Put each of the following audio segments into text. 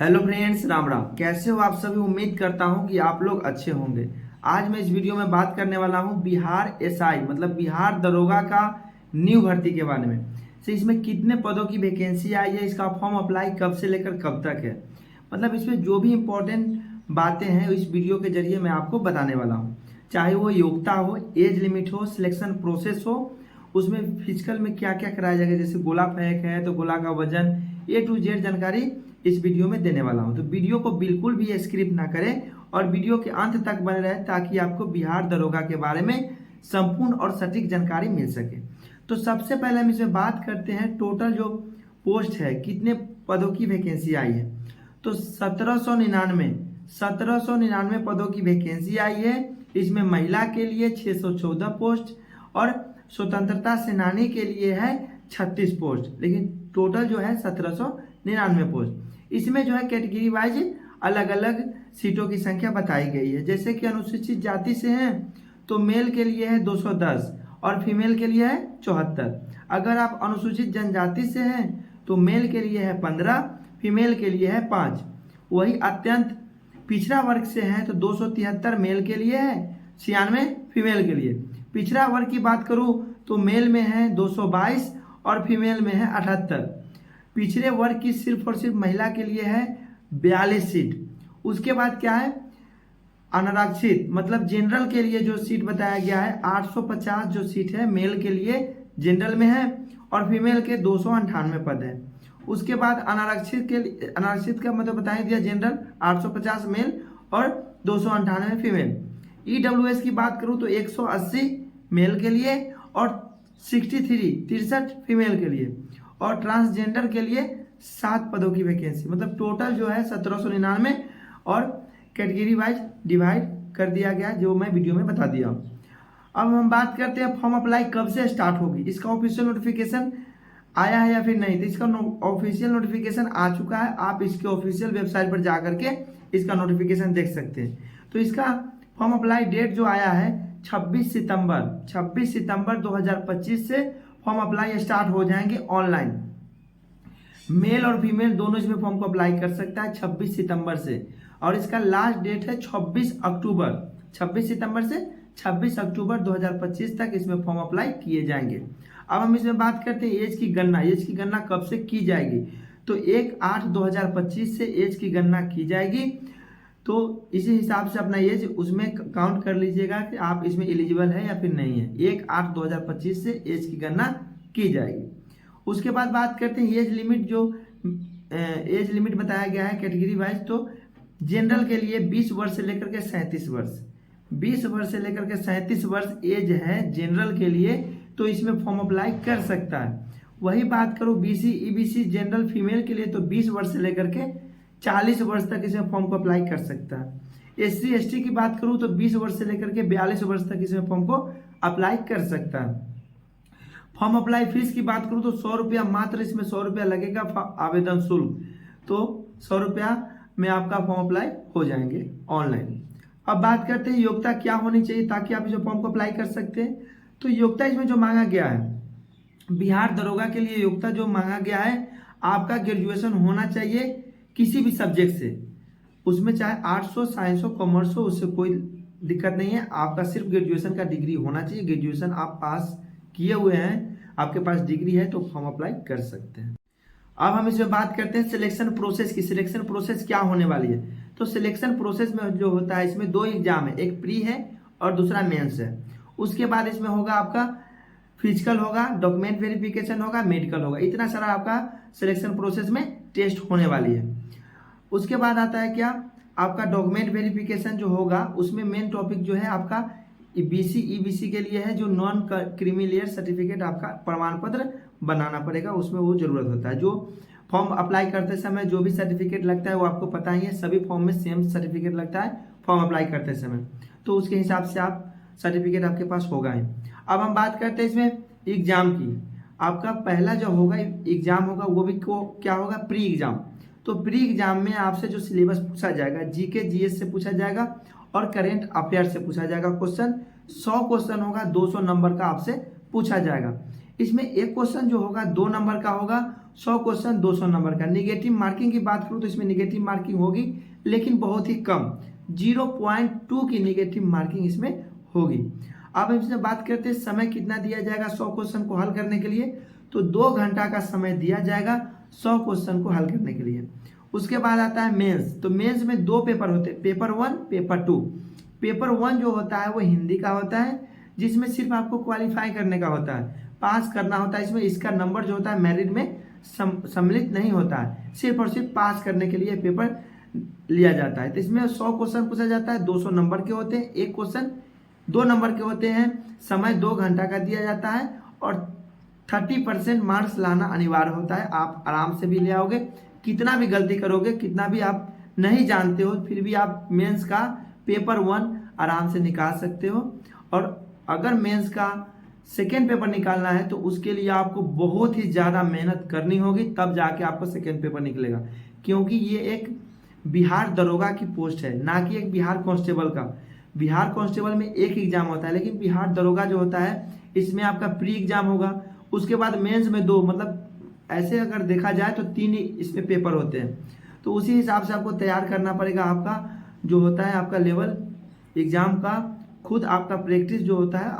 Hello friends, Ram Ram. कैसे हो आप सभी? उम्मीद करता हूं कि आप लोग अच्छे होंगे। आज मैं इस वीडियो में बात करने वाला हूं बिहार एसआई मतलब बिहार दरोगा का न्यू भर्ती के बारे में। से इसमें कितने पदों की वैकेंसी आई है, इसका फॉर्म अप्लाई कब से लेकर कब तक है, मतलब इसमें जो भी इम्पोर्टेंट बातें हैं इस वीडियो के जरिए मैं आपको बताने वाला हूँ। चाहे वो योग्यता हो, एज लिमिट हो, सिलेक्शन प्रोसेस हो, उसमें फिजिकल में क्या क्या कराया जाएगा, जैसे गोला फेंक है तो गोला का वजन, A to Z जानकारी इस वीडियो में देने वाला हूं। तो वीडियो को बिल्कुल भी स्किप ना करें और वीडियो के अंत तक बने रहे ताकि आपको बिहार दरोगा के बारे में संपूर्ण और सटीक जानकारी मिल सके। तो सबसे पहले हम इसमें बात करते हैं टोटल जो पोस्ट है, कितने पदों की वैकेंसी आई है। तो 1799 पदों की वैकेंसी आई है। इसमें महिला के लिए 614 पोस्ट और स्वतंत्रता सेनानी के लिए है 36 पोस्ट, लेकिन टोटल जो है 1799 पोस्ट। इसमें जो है कैटेगरी वाइज अलग अलग सीटों की संख्या बताई गई है। जैसे कि अनुसूचित जाति से हैं तो मेल के लिए है 210 और फीमेल के लिए है 74। अगर आप अनुसूचित जनजाति से हैं तो मेल के लिए है 15, फीमेल के लिए है 5। वही अत्यंत पिछड़ा वर्ग से हैं तो 273 मेल के लिए है, 96 फीमेल के लिए। पिछड़ा वर्ग की बात करूं तो मेल में है 222 और फीमेल में है 78। पिछड़े वर्ग की सिर्फ और सिर्फ महिला के लिए है 42 सीट। उसके बाद क्या है, अनारक्षित मतलब जनरल के लिए जो सीट बताया गया है 850 जो सीट है मेल के लिए जनरल में है और फीमेल के 298 पद है। उसके बाद अनारक्षित का मतलब बताया दिया जनरल 850 मेल और 298 फीमेल। ईडब्ल्यूएस की बात करूं तो 180 मेल के लिए और 63 फीमेल के लिए और ट्रांसजेंडर के लिए 7 पदों की वैकेंसी, मतलब टोटल जो है 1799 और कैटेगरी वाइज डिवाइड कर दिया गया जो मैं वीडियो में बता दिया। अब हम बात करते हैं फॉर्म अप्लाई कब से स्टार्ट होगी, इसका ऑफिशियल नोटिफिकेशन आया है या फिर नहीं। तो इसका ऑफिशियल नोटिफिकेशन आ चुका है, आप इसके ऑफिशियल वेबसाइट पर जाकर के इसका नोटिफिकेशन देख सकते हैं। तो इसका फॉर्म अप्लाई डेट जो आया है 26 सितंबर 2025 से फॉर्म अप्लाई स्टार्ट हो जाएंगे ऑनलाइन। मेल और फीमेल दोनों इसमें फॉर्म को अप्लाई कर सकता है 26 सितंबर से, और इसका लास्ट डेट है 26 सितंबर से 26 अक्टूबर 2025 तक इसमें फॉर्म अप्लाई किए जाएंगे। अब हम इसमें बात करते हैं एज की गणना कब से की जाएगी। तो 1/8/2025 से एज की गणना की जाएगी। तो इसी हिसाब से अपना एज उसमें काउंट कर लीजिएगा कि आप इसमें एलिजिबल है या फिर नहीं है। 1/8/2025 से एज की गणना की जाएगी। उसके बाद बात करते हैं एज लिमिट, जो एज लिमिट बताया गया है कैटेगरी वाइज। तो जनरल के लिए 20 वर्ष से लेकर के 37 वर्ष, 20 वर्ष से लेकर के 37 वर्ष एज है जनरल के लिए, तो इसमें फॉर्म अप्लाई कर सकता है। वही बात करो बीसी ईबीसी जनरल फीमेल के लिए तो 20 वर्ष से लेकर के 40 वर्ष तक इसमें फॉर्म को अप्लाई कर सकता है। एससी एसटी की बात करूं तो 20 वर्ष से लेकर के 42 वर्ष तक इसमें फॉर्म को अप्लाई कर सकता है। फॉर्म अप्लाई फीस की बात करूं तो 100 रुपया, मात्र इसमें 100 रुपया लगेगा आवेदन शुल्क। तो 100 रुपया में आपका फॉर्म अप्लाई हो जाएंगे ऑनलाइन। अब बात करते हैं योग्यता क्या होनी चाहिए ताकि आप इस फॉर्म को अप्लाई कर सकते हैं। तो योग्यता इसमें जो मांगा गया है, बिहार दरोगा के लिए योग्यता जो मांगा गया है, आपका ग्रेजुएशन होना चाहिए किसी भी सब्जेक्ट से, उसमें चाहे आर्ट्स हो, साइंस हो, कॉमर्स हो, उससे कोई दिक्कत नहीं है। आपका सिर्फ ग्रेजुएशन का डिग्री होना चाहिए। ग्रेजुएशन आप पास किए हुए हैं, आपके पास डिग्री है तो फॉर्म अप्लाई कर सकते हैं। अब हम इसमें बात करते हैं सिलेक्शन प्रोसेस की। सिलेक्शन प्रोसेस क्या होने वाली है। तो सिलेक्शन प्रोसेस में जो होता है, इसमें 2 एग्जाम है, एक प्री है और दूसरा मेंस है। उसके बाद इसमें होगा आपका फिजिकल होगा, डॉक्यूमेंट वेरिफिकेशन होगा, मेडिकल होगा। इतना सारा आपका सिलेक्शन प्रोसेस में टेस्ट होने वाली है। उसके बाद आता है क्या, आपका डॉक्यूमेंट वेरिफिकेशन जो होगा उसमें मेन टॉपिक जो है आपका ईबीसी के लिए है, जो नॉन क्रीमी सर्टिफिकेट आपका प्रमाण पत्र बनाना पड़ेगा, उसमें वो जरूरत होता है। जो फॉर्म अप्लाई करते समय जो भी सर्टिफिकेट लगता है वो आपको पता ही है, सभी फॉर्म में सेम सर्टिफिकेट लगता है फॉर्म अप्लाई करते समय, तो उसके हिसाब से आप सर्टिफिकेट आपके पास होगा ही। अब हम बात करते हैं इसमें एग्जाम की। आपका पहला जो होगा एग्जाम होगा वो भी क्या होगा, प्री एग्जाम। तो प्री एग्जाम में आपसे जो सिलेबस पूछा जाएगा, जीके जीएस से पूछा जाएगा और करेंट अफेयर से पूछा जाएगा क्वेश्चन। 100 क्वेश्चन होगा, 200 नंबर का आपसे पूछा जाएगा। इसमें एक क्वेश्चन जो होगा 2 नंबर का होगा, 100 क्वेश्चन 200 नंबर का। निगेटिव मार्किंग की बात करूँ तो इसमें निगेटिव मार्किंग होगी, लेकिन बहुत ही कम, 0.2 की निगेटिव मार्किंग इसमें होगी। अब हम इसमें बात करते हैं समय कितना दिया जाएगा 100 क्वेश्चन को हल करने के लिए, तो 2 घंटा का समय दिया जाएगा 100 क्वेश्चन को हल करने के लिए। उसके बाद आता है मेंस। तो मेंस में 2 पेपर होते हैं, पेपर 1 पेपर 2। पेपर 1 जो होता है वो हिंदी का होता है, जिसमें सिर्फ आपको क्वालिफाई करने का होता है, पास करना होता है। इसमें इसका नंबर जो होता है मेरिट में सम्मिलित नहीं होता है, सिर्फ और सिर्फ पास करने के लिए पेपर लिया जाता है। तो इसमें 100 क्वेश्चन पूछा जाता है, 200 नंबर के होते हैं, एक क्वेश्चन 2 नंबर के होते हैं, समय 2 घंटा का दिया जाता है और 30% मार्क्स लाना अनिवार्य होता है। आप आराम से भी ले आओगे, कितना भी गलती करोगे, कितना भी आप नहीं जानते हो, फिर भी आप मेंस का पेपर 1 आराम से निकाल सकते हो। और अगर मेंस का सेकेंड पेपर निकालना है तो उसके लिए आपको बहुत ही ज़्यादा मेहनत करनी होगी, तब जाके आपको सेकेंड पेपर निकलेगा, क्योंकि ये एक बिहार दरोगा की पोस्ट है, ना कि एक बिहार कांस्टेबल का। बिहार कांस्टेबल में एक एग्जाम होता है, लेकिन बिहार दरोगा जो होता है इसमें आपका प्री एग्जाम होगा, उसके बाद मेंस में 2, मतलब ऐसे अगर देखा जाए तो 3 इसमें पेपर होते हैं। तो उसी हिसाब से आपको तैयार करना पड़ेगा। आपका जो होता है आपका लेवल एग्जाम का खुद आपका प्रैक्टिस जो होता है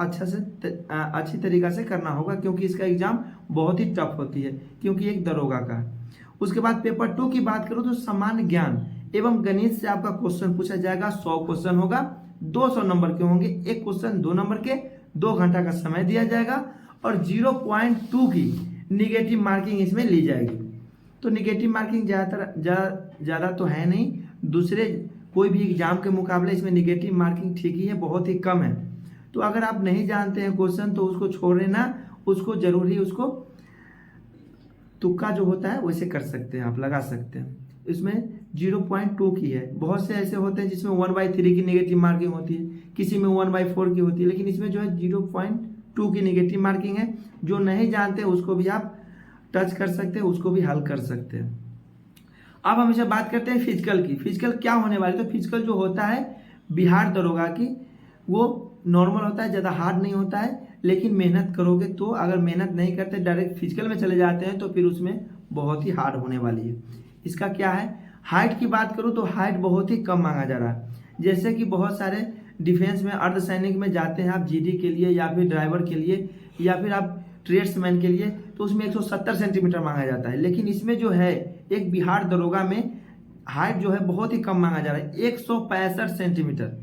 अच्छी तरीक़ा से करना होगा, क्योंकि इसका एग्जाम बहुत ही टफ होती है, क्योंकि एक दरोगा का है। उसके बाद पेपर 2 की बात करूँ तो सामान्य ज्ञान एवं गणित से आपका क्वेश्चन पूछा जाएगा। 100 क्वेश्चन होगा, 200 नंबर के होंगे, एक क्वेश्चन 2 नंबर के, 2 घंटा का समय दिया जाएगा और 0.2 की निगेटिव मार्किंग इसमें ली जाएगी। तो निगेटिव मार्किंग ज़्यादा तो है नहीं, दूसरे कोई भी एग्जाम के मुकाबले इसमें निगेटिव मार्किंग ठीक ही है, बहुत ही कम है। तो अगर आप नहीं जानते हैं क्वेश्चन तो उसको छोड़ देना, उसको जरूरी उसको तुक्का जो होता है वैसे कर सकते हैं, आप लगा सकते हैं। इसमें 0.2 की है, बहुत से ऐसे होते हैं जिसमें 1/3 की निगेटिव मार्किंग होती है, किसी में 1/4 की होती है, लेकिन इसमें जो है 0.2 की निगेटिव मार्किंग है। जो नहीं जानते उसको भी आप टच कर सकते हैं, उसको भी हल कर सकते हैं। अब हम इसे बात करते हैं फिजिकल की। फिजिकल क्या होने वाली, तो फिजिकल जो होता है बिहार दरोगा की वो नॉर्मल होता है, ज़्यादा हार्ड नहीं होता है, लेकिन मेहनत करोगे तो, अगर मेहनत नहीं करते डायरेक्ट फिजिकल में चले जाते हैं तो फिर उसमें बहुत ही हार्ड होने वाली है। इसका क्या है, हाइट की बात करूँ तो हाइट बहुत ही कम मांगा जा रहा है। जैसे कि बहुत सारे डिफेंस में अर्धसैनिक में जाते हैं आप जीडी के लिए, या फिर ड्राइवर के लिए, या फिर आप ट्रेड्समैन के लिए, तो उसमें 170 सेंटीमीटर मांगा जाता है। लेकिन इसमें जो है एक बिहार दरोगा में हाइट जो है बहुत ही कम मांगा जा रहा है, 165 सेंटीमीटर।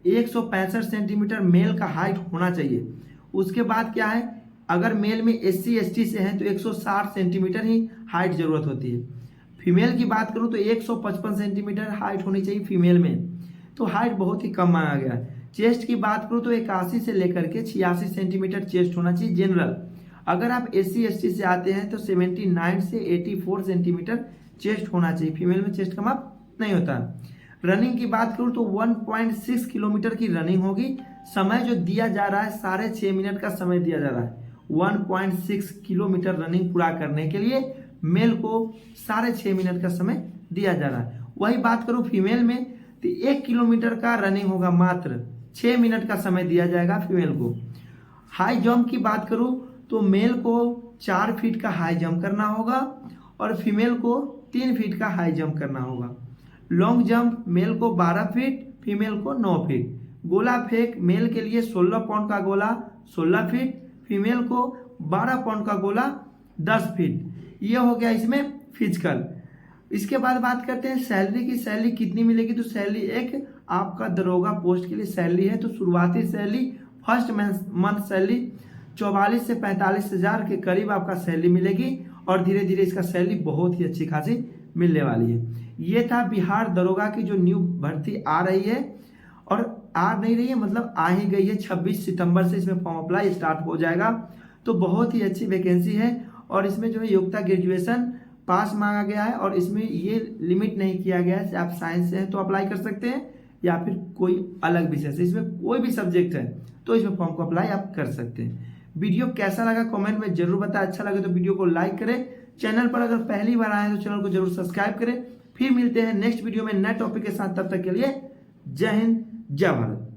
165 सेंटीमीटर मेल का हाइट होना चाहिए। उसके बाद क्या है, अगर मेल में SC ST से हैं तो 160 सेंटीमीटर ही हाइट जरूरत होती है। फीमेल की बात करूँ तो 155 सेंटीमीटर हाइट होनी चाहिए फीमेल में, तो हाइट बहुत ही कम मांगा गया है। चेस्ट की बात करूँ तो 81 से लेकर के 86 सेंटीमीटर चेस्ट होना चाहिए जनरल। अगर आप SC ST से आते हैं तो 79 से 84 सेंटीमीटर चेस्ट होना चाहिए, फीमेल में चेस्ट का माप नहीं होता। रनिंग की बात करूँ तो 1.6 किलोमीटर की रनिंग होगी। समय जो दिया जा रहा है 6.5 मिनट का समय दिया जा रहा है। 1.6 किलोमीटर रनिंग पूरा करने के लिए मेल को 6.5 मिनट का समय दिया जा रहा है। वही बात करूँ फीमेल में तो 1 किलोमीटर का रनिंग होगा, मात्र 6 मिनट का समय दिया जाएगा फीमेल को। हाई जंप की बात करूँ तो मेल को 4 फीट का हाई जंप करना होगा और फीमेल को 3 फीट का हाई जंप करना होगा। लॉन्ग जंप मेल को 12 फीट, फीमेल को 9 फीट। गोला फेंक मेल के लिए 16 पाउंड का गोला 16 फीट, फीमेल को 12 पाउंड का गोला 10 फीट। ये हो गया इसमें फिजिकल। इसके बाद बात करते हैं सैलरी की। सैलरी कितनी मिलेगी, तो सैलरी एक आपका दरोगा पोस्ट के लिए सैलरी है, तो शुरुआती सैलरी फर्स्ट मंथ सैलरी 44 से 45 हज़ार के करीब आपका सैलरी मिलेगी और धीरे धीरे इसका सैलरी बहुत ही अच्छी खासी मिलने वाली है। ये था बिहार दरोगा की जो न्यू भर्ती आ रही है, और आ नहीं रही है मतलब आ ही गई है। 26 सितंबर से इसमें फॉर्म अप्लाई स्टार्ट हो जाएगा। तो बहुत ही अच्छी वैकेंसी है और इसमें जो है योग्यता ग्रेजुएशन पास मांगा गया है और इसमें ये लिमिट नहीं किया गया है आप साइंस से हैं तो अप्लाई कर सकते हैं या फिर कोई अलग विषय से, इसमें कोई भी सब्जेक्ट है तो इसमें फॉर्म को अप्लाई आप कर सकते हैं। वीडियो कैसा लगा कमेंट में जरूर बताएं। अच्छा लगे तो वीडियो को लाइक करें। चैनल पर अगर पहली बार आए तो चैनल को जरूर सब्सक्राइब करें। फिर मिलते हैं नेक्स्ट वीडियो में नए टॉपिक के साथ, तब तक के लिए जय हिंद जय भारत।